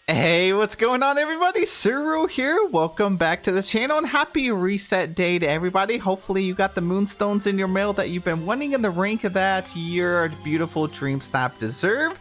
Hey, what's going on, everybody? Suru here. Welcome back to the channel and happy reset day to everybody. Hopefully you got the moonstones in your mail that you've been wanting in the rank that your beautiful dream snap deserve.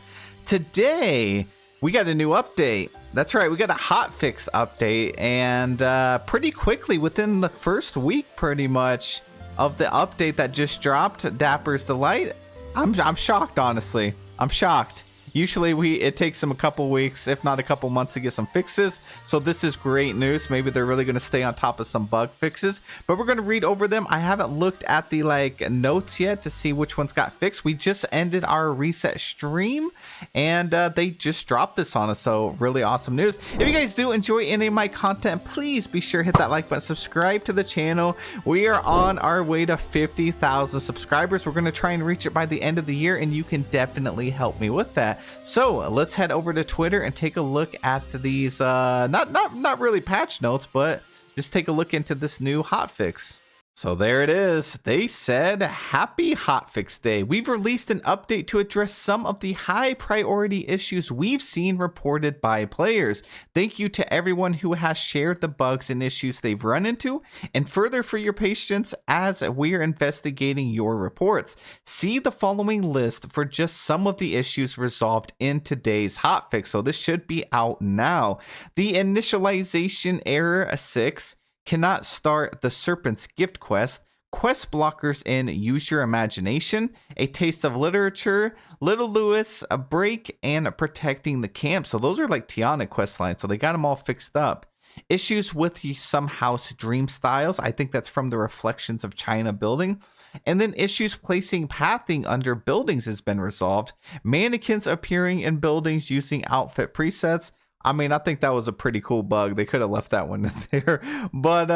Today, we got a new update. That's right, we got a hotfix update, and pretty quickly, within the first week pretty much of the update that just dropped, Dapper's Delight, I'm shocked, honestly. I'm shocked. Usually it takes them a couple weeks, if not a couple months, to get some fixes. So this is great news. Maybe they're really going to stay on top of some bug fixes. But we're going to read over them. I haven't looked at the notes yet to see which ones got fixed. We just ended our reset stream, and they just dropped this on us. So really awesome news. If you guys do enjoy any of my content, please be sure to hit that like button, subscribe to the channel. We are on our way to 50,000 subscribers. We're going to try and reach it by the end of the year, and you can definitely help me with that. So let's head over to Twitter and take a look at these not really patch notes, but just take a look into this new hotfix. So there it is. They said, happy hotfix day. We've released an update to address some of the high priority issues we've seen reported by players. Thank you to everyone who has shared the bugs and issues they've run into, and further for your patience as we're investigating your reports. See the following list for just some of the issues resolved in today's hotfix. So this should be out now. The Initialization Error 6. Cannot start the Serpent's gift quest blockers in Use Your Imagination, A Taste of Literature, Little Lewis, A Break, and Protecting the Camp. So those are like Tiana quest lines, so they got them all fixed up. Issues with some house dream styles. I think that's from the Reflections of China building. And then issues placing pathing under buildings has been resolved. Mannequins appearing in buildings using outfit presets. I mean, I think that was a pretty cool bug. They could have left that one in there. But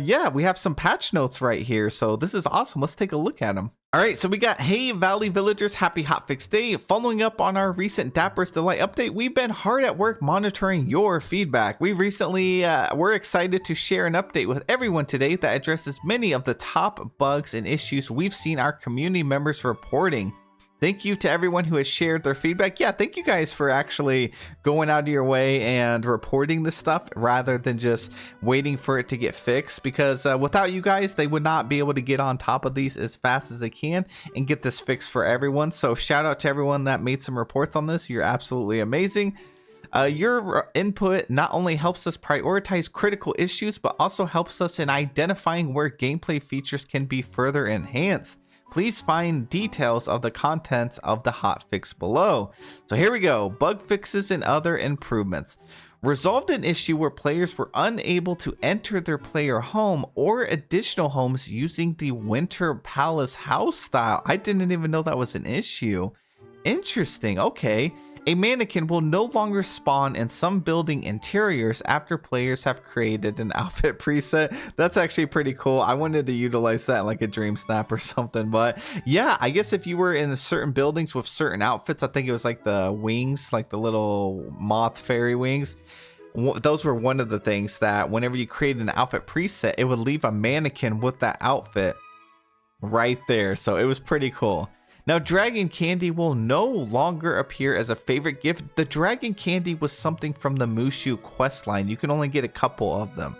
yeah, we have some patch notes right here. So this is awesome. Let's take a look at them. All right, so we got, hey, Valley Villagers, happy hotfix day. Following up on our recent Dapper's Delight update, we've been hard at work monitoring your feedback. We recently we're excited to share an update with everyone today that addresses many of the top bugs and issues we've seen our community members reporting. Thank you to everyone who has shared their feedback. Yeah, thank you guys for actually going out of your way and reporting this stuff rather than just waiting for it to get fixed, because without you guys, they would not be able to get on top of these as fast as they can and get this fixed for everyone. So shout out to everyone that made some reports on this. You're absolutely amazing. Your input not only helps us prioritize critical issues, but also helps us in identifying where gameplay features can be further enhanced. Please find details of the contents of the hotfix below. So here we go. Bug fixes and other improvements. Resolved an issue where players were unable to enter their player home or additional homes using the Winter Palace house style. I didn't even know that was an issue. Interesting. Okay. A mannequin will no longer spawn in some building interiors after players have created an outfit preset. That's actually pretty cool. I wanted to utilize that like a dream snap or something, but yeah, I guess if you were in certain buildings with certain outfits, I think it was like the wings, like the little moth fairy wings. Those were one of the things that whenever you created an outfit preset, it would leave a mannequin with that outfit right there. So it was pretty cool. Now, Dragon Candy will no longer appear as a favorite gift. The Dragon Candy was something from the Mushu quest line. You can only get a couple of them.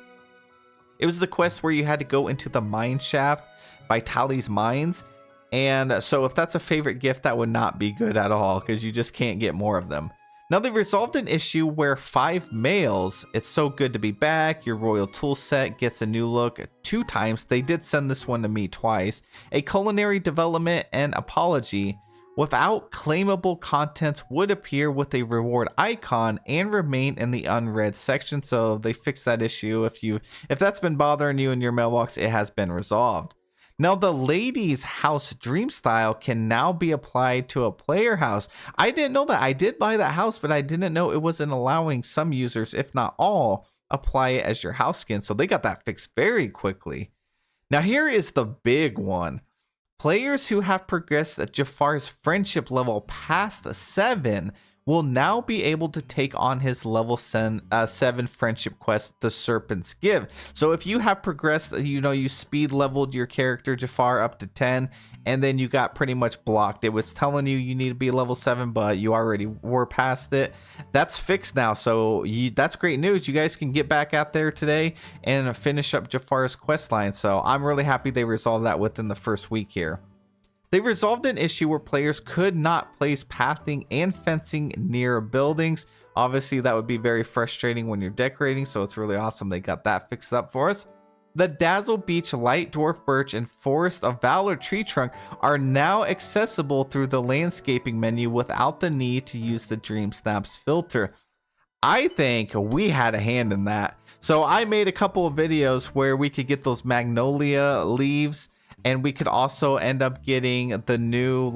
It was the quest where you had to go into the mine shaft by Tali's mines. And so if that's a favorite gift, that would not be good at all, because you just can't get more of them. Now, they resolved an issue where 5 males, It's So Good to Be Back, Your Royal Tool Set gets a new look 2 times. They did send this one to me twice. A Culinary Development and Apology without claimable contents would appear with a reward icon and remain in the unread section. So they fixed that issue. If that's been bothering you in your mailbox, it has been resolved. Now, the ladies' house dream style can now be applied to a player house. I didn't know that. I did buy that house, but I didn't know it wasn't allowing some users, if not all, apply it as your house skin. So they got that fixed very quickly. Now, here is the big one. Players who have progressed at Jafar's friendship level past 7 will now be able to take on his level 7 friendship quest, the Serpent's Give. So if you have progressed, you speed leveled your character Jafar up to 10, and then you got pretty much blocked. It was telling you need to be level 7, but you already were past it. That's fixed now, so that's great news. You guys can get back out there today and finish up Jafar's quest line. So I'm really happy they resolved that within the first week here. They resolved an issue where players could not place pathing and fencing near buildings. Obviously, that would be very frustrating when you're decorating, so it's really awesome they got that fixed up for us. The Dazzle Beach Light Dwarf Birch and Forest of Valor Tree Trunk are now accessible through the landscaping menu without the need to use the Dream Snaps filter. I think we had a hand in that. So I made a couple of videos where we could get those magnolia leaves, and we could also end up getting the new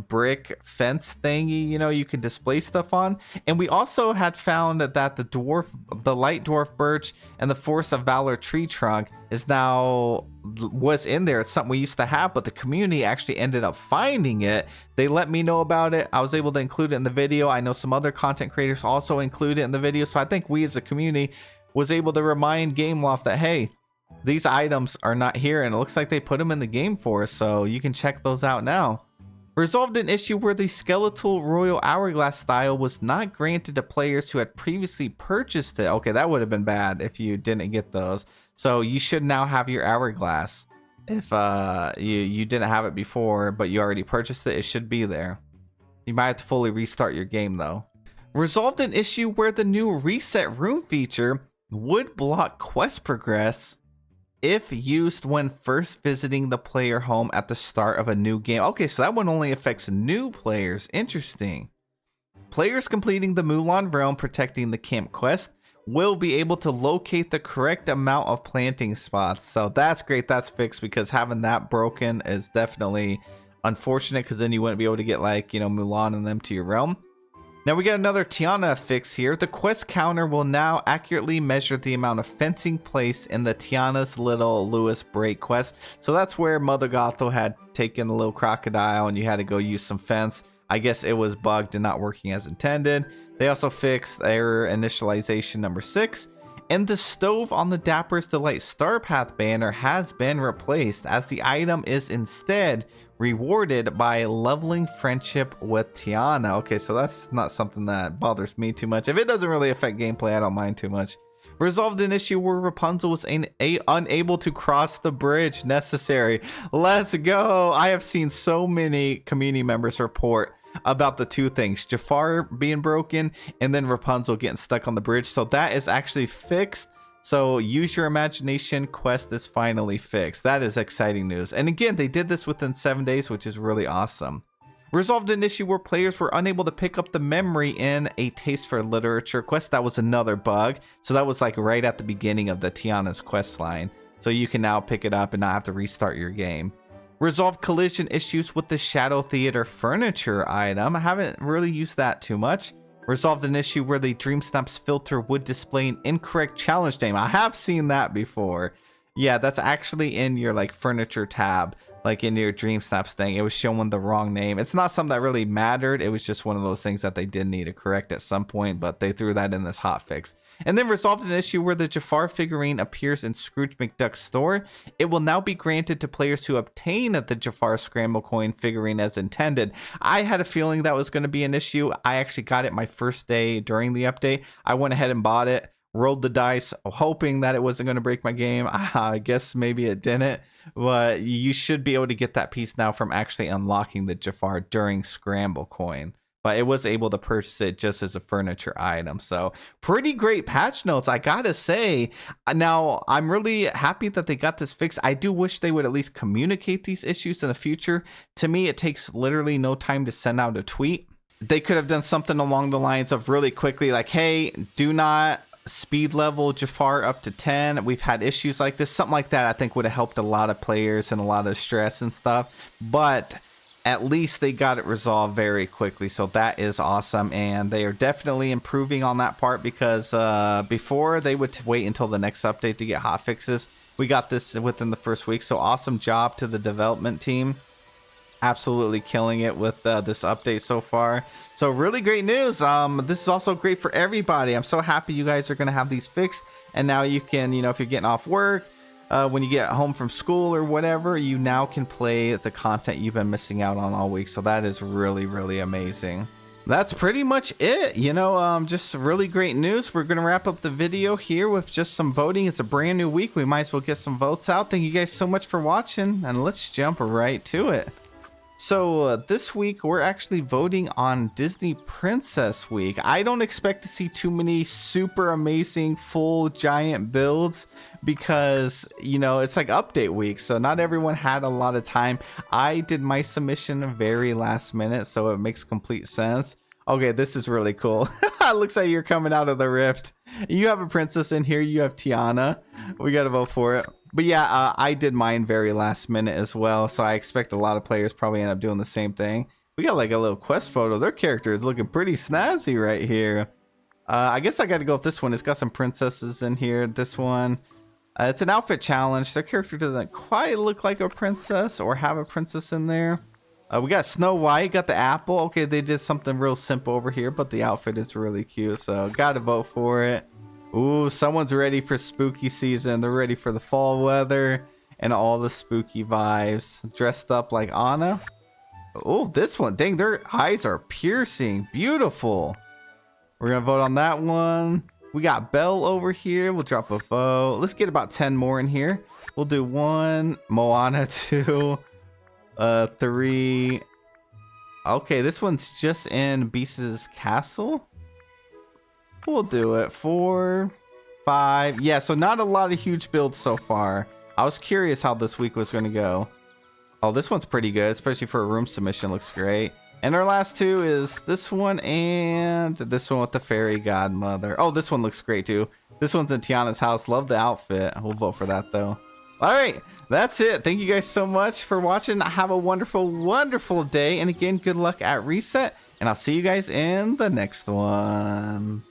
brick fence thingy, you can display stuff on. And we also had found that the light dwarf birch and the Force of Valor tree trunk was in there. It's something we used to have, but the community actually ended up finding it. They let me know about it. I was able to include it in the video. I know some other content creators also include it in the video. So I think we as a community was able to remind Gameloft that, hey, these items are not here, and it looks like they put them in the game for us, so you can check those out now. Resolved an issue where the skeletal royal hourglass style was not granted to players who had previously purchased it. Okay, that would have been bad if you didn't get those. So you should now have your hourglass. If you didn't have it before, but you already purchased it, it should be there. You might have to fully restart your game though. Resolved an issue where the new reset room feature would block quest progress if used when first visiting the player home at the start of a new game. Okay, so that one only affects new players. Interesting. Players completing the Mulan Realm protecting the camp quest will be able to locate the correct amount of planting spots. So that's great. That's fixed, because having that broken is definitely unfortunate, because then you wouldn't be able to get Mulan and them to your realm. Now we got another Tiana fix here. The quest counter will now accurately measure the amount of fencing placed in the Tiana's Little Lewis Break quest. So that's where Mother Gothel had taken the little crocodile and you had to go use some fence. I guess it was bugged and not working as intended. They also fixed error initialization number 6. And the stove on the Dapper's Delight Star Path banner has been replaced, as the item is instead rewarded by leveling friendship with Tiana. Okay, so that's not something that bothers me too much. If it doesn't really affect gameplay, I don't mind too much. Resolved an issue where Rapunzel was unable to cross the bridge necessary. Let's go. I have seen so many community members report about the two things, Jafar being broken and then Rapunzel getting stuck on the bridge. So that is actually fixed. So use your imagination quest is finally fixed. That is exciting news. And again, they did this within 7 days, which is really awesome. Resolved an issue where players were unable to pick up the memory in a Taste for Literature quest. That was another bug. So that was right at the beginning of the Tiana's quest line. So you can now pick it up and not have to restart your game. Resolved collision issues with the Shadow Theater furniture item. I haven't really used that too much. Resolved an issue where the Dream Snaps filter would display an incorrect challenge name. I have seen that before. Yeah, that's actually in your furniture tab, in your Dream Snaps thing. It was showing the wrong name. It's not something that really mattered. It was just one of those things that they did need to correct at some point, but they threw that in this hotfix. And then resolved an issue where the Jafar figurine appears in Scrooge McDuck's store. It will now be granted to players who obtain the Jafar Scramble Coin figurine as intended. I had a feeling that was going to be an issue. I actually got it my first day during the update. I went ahead and bought it, rolled the dice, hoping that it wasn't going to break my game. I guess maybe it didn't, but you should be able to get that piece now from actually unlocking the Jafar during Scramble Coin. But it was able to purchase it just as a furniture item. So pretty great patch notes, I gotta say. Now, I'm really happy that they got this fixed. I do wish they would at least communicate these issues in the future. To me, it takes literally no time to send out a tweet. They could have done something along the lines of really quickly, hey, do not speed level Jafar up to 10. We've had issues like this. Something like that I think would have helped a lot of players and a lot of stress and stuff. But at least they got it resolved very quickly, so that is awesome. And they are definitely improving on that part, because before they would wait until the next update to get hotfixes. We got this within the first week, so awesome job to the development team. absolutely killing it with this update so far. So really great news. This is also great for everybody. I'm so happy you guys are going to have these fixed. And now you can, you know, if you're getting off work, when you get home from school or whatever, you now can play the content you've been missing out on all week. So that is really, really amazing. That's pretty much it. You know, just really great news. We're going to wrap up the video here with just some voting. It's a brand new week. We might as well get some votes out. Thank you guys so much for watching, and let's jump right to it. So this week we're actually voting on Disney Princess Week. I don't expect to see too many super amazing full giant builds because, you know, it's like update week, so not everyone had a lot of time. I did my submission very last minute, so it makes complete sense. Okay, this is really cool. Looks like you're coming out of the rift. You have a princess in here. You have Tiana. We gotta vote for it. But yeah, I did mine very last minute as well, so I expect a lot of players probably end up doing the same thing. We got like a little quest photo. Their character is looking pretty snazzy right here. I guess I got to go with this one. It's got some princesses in here. This one, it's an outfit challenge. Their character doesn't quite look like a princess or have a princess in there. We got Snow White, got the apple. Okay, they did something real simple over here, but the outfit is really cute, so gotta vote for it. Ooh, someone's ready for spooky season. They're ready for the fall weather and all the spooky vibes. Dressed up like Anna. Oh, this one. Dang, their eyes are piercing. Beautiful. We're going to vote on that one. We got Belle over here. We'll drop a vote. Let's get about 10 more in here. We'll do 1. Moana 2. 3. Okay, this one's just in Beast's Castle. We'll do it. 4, 5. Yeah, so not a lot of huge builds so far. I was curious how this week was going to go. Oh, this one's pretty good, especially for a room submission. Looks great. And our last two is this one and this one with the fairy godmother. Oh, this one looks great too. This one's in Tiana's house. Love the outfit. We'll vote for that though. All right, that's it. Thank you guys so much for watching. Have a wonderful, wonderful day. And again, good luck at reset. And I'll see you guys in the next one.